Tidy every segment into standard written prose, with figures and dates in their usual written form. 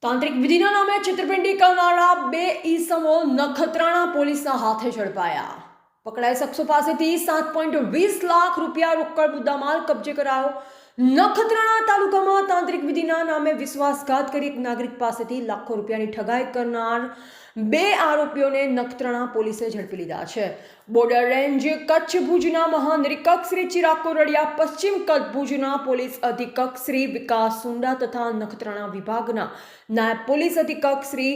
તાંત્રિક વિધિના નામે છેતરપિંડી કરનારા બે ઈસમો નખત્રાણા પોલીસના હાથે ઝડપાયા. પકડાયેલ શખ્સો પાસેથી 7.20 લાખ રૂપિયા રોકડ મુદ્દામાલ કબજે કરાયો. નખત્રાણા તાલુકામાં તાંત્રિક વિધિના નામે વિશ્વાસઘાત કરી એક નાગરિક પાસેથી લાખો રૂપિયાની ઠગાઈ કરનાર બે આરોપીઓને નખત્રાણા પોલીસે ઝડપી લીધા છે. બોર્ડર રેન્જ કચ્છ ભુજના મહાનિરીક્ષક શ્રી ચિરાગ કોરડિયા, પશ્ચિમ કચ્છ ભુજના પોલીસ અધિક્ષક શ્રી વિકાસ સુંડા તથા નખત્રાણા વિભાગના નાયબ પોલીસ અધિક્ષક શ્રી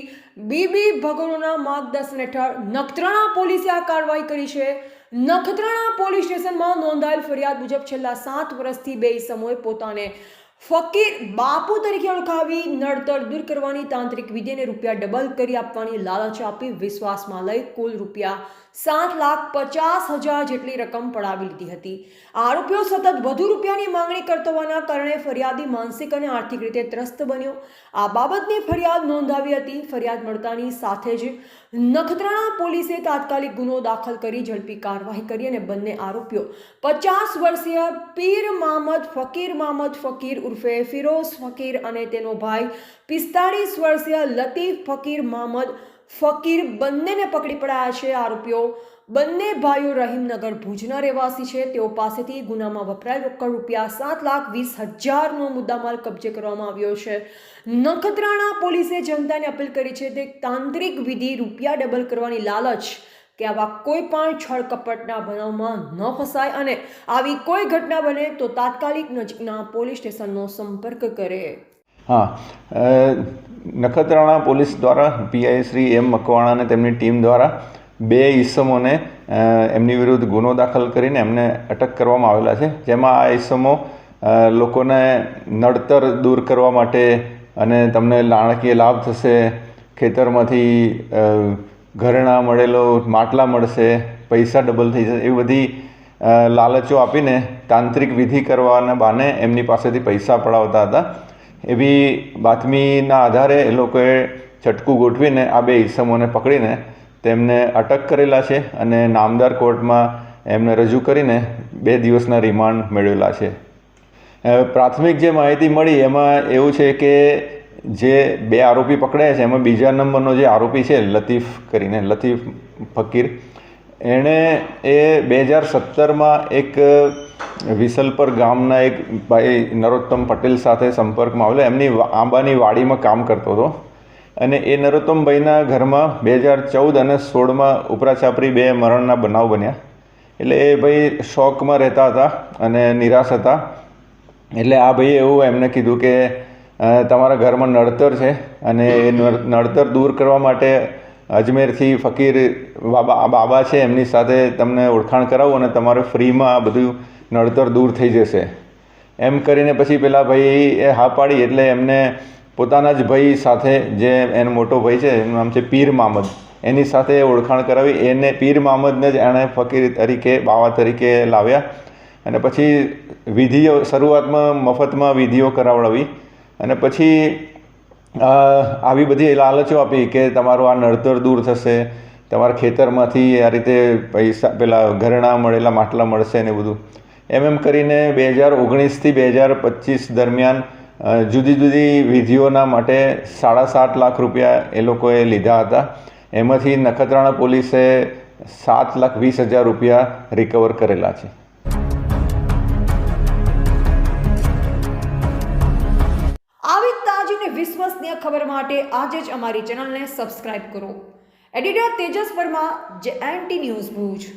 બીબી ભગોરના માર્ગદર્શન હેઠળ નખત્રાણા પોલીસે આ કાર્યવાહી કરી છે. નખત્રાણા પોલીસ સ્ટેશનમાં નોંધાયેલ ફરિયાદ મુજબ છેલ્લા 7 વર્ષથી બે ઈસમોએ પોતાને ફકીર બાપુ તરીકે ઓળખાવી નડતર દૂર કરવાની તાંત્રિક વિધિને રૂપિયા ડબલ કરી આપવાની લાલચ આપી વિશ્વાસમાં લઈ કુલ રૂપિયા 7,50,000 જેટલી રકમ પડાવી લીધી હતી. આરોપીઓ સતત વધુ રૂપિયાની માંગણી કરતા હોવાના કારણે ફરિયાદી માનસિક અને આર્થિક રીતે ત્રસ્ત બન્યો. આ બાબતની ફરિયાદ નોંધાવી હતી. ફરિયાદ મળતાની સાથે જ નખત્રાણા પોલીસે તાત્કાલિક ગુનો દાખલ કરી ઝડપી કાર્યવાહી કરી અને બંને આરોપીઓ 50 વર્ષીય પીર મામદ ફકીર ઉર્ફે ફિરોઝ ફકીર અને તેનો ભાઈ 45 વર્ષીય લતીફ ફકીર મામદ ફકીર બંનેને પકડી પડાયા છે. આરોપીઓ બંને ભાઈઓ રહીમનગર ભુજના રહેવાસી છે. તેઓ પાસેથી ગુનામાં વપરાયેલ રોકડ રૂપિયા 7,20,000નો મુદ્દામાલ કબજે કરવામાં આવ્યો છે. નખત્રાણા પોલીસે જનતાને અપીલ કરી છે કે તાંત્રિક વિધિ રૂપિયા ડબલ કરવાની લાલચ કે આવા કોઈ પણ છળ કપટના બનાવમાં ન ફસાય અને આવી કોઈ ઘટના બને તો તાત્કાલિક નજીકના પોલીસ સ્ટેશનનો સંપર્ક કરે. નખત્રાણા પોલીસ દ્વારા પીઆઈ શ્રી એમ મકવાણા અને તેમની ટીમ દ્વારા બે ઈસમોને એમની વિરુદ્ધ ગુનો દાખલ કરીને એમને અટક કરવામાં આવેલા છે. જેમાં આ ઈસમો લોકોને નડતર દૂર કરવા માટે અને તમને નાણાકીય લાભ થશે, ખેતરમાંથી ઘરેણાં મળેલો માટલા મળશે, પૈસા ડબલ થઈ જશે, એવી બધી લાલચો આપીને તાંત્રિક વિધિ કરવાના બહાને એમની પાસેથી પૈસા પડાવતા હતા. એવી બાતમીના આધારે એ લોકોએ ચટકું ગોઠવીને આ બે ઈસમોને પકડીને તેમને અટક કરેલા છે અને નામદાર કોર્ટમાં એમને રજૂ કરીને 2 દિવસના રિમાન્ડ મેળવેલા છે. પ્રાથમિક જે માહિતી મળી એમાં એવું છે કે જે બે આરોપી પકડાયા છે એમાં બીજા નંબરનો જે આરોપી છે લતીફ ફકીર, એણે એ 2017માં એક વિસલપર ગામના એક ભાઈ નરોત્તમ પટેલ સાથે સંપર્કમાં આવેલો. એમની આંબાની વાડીમાં કામ કરતો હતો અને એ નરોત્તમભાઈના ઘરમાં 2014 અને 16માં ઉપરાછાપરી 2 મરણના બનાવ બન્યા. એટલે એ ભાઈ શોકમાં રહેતા હતા અને નિરાશ હતા. એટલે આ ભાઈએ એવું એમને કીધું કે તમારા ઘરમાં નડતર છે અને એ નડતર દૂર કરવા માટે અજમેરથી ફકીર બાબા છે એમની સાથે તમને ઓળખાણ કરાવું અને તમારે ફ્રીમાં આ બધું નડતર દૂર થઈ જશે એમ કરીને પછી પેલા ભાઈ એ હા પાડી. એટલે એમને પોતાના જ ભાઈ સાથે, જે એનો મોટો ભાઈ છે એનું નામ છે પીર મામદ, એની સાથે ઓળખાણ કરાવી. એને પીર મામદને જ એણે ફકીર તરીકે, બાવા તરીકે લાવ્યા અને પછી વિધિઓ શરૂઆતમાં મફતમાં વિધિઓ કરાવડાવી અને પછી આવી બધી લાલચો આપી કે તમારું આ નડતર દૂર થશે, તમારા ખેતરમાંથી આ રીતે પૈસા પેલા ઘરેણાં મળેલા માટલા મળશે ને બધું એમ કરીને 2019થી 2025 દરમિયાન જુદી જુદી વિધિઓના માટે 7.5 લાખ રૂપિયા એ લોકોએ લીધા હતા. એમાંથી નખત્રાણા પોલીસે 7,20,000 રૂપિયા રિકવર કરેલા છે. આવી તાજી અને વિશ્વસનીય ખબર માટે આજે જ અમારી ચેનલને સબસ્ક્રાઇબ કરો. Editor Tejas Varma, JNT news Bhuj.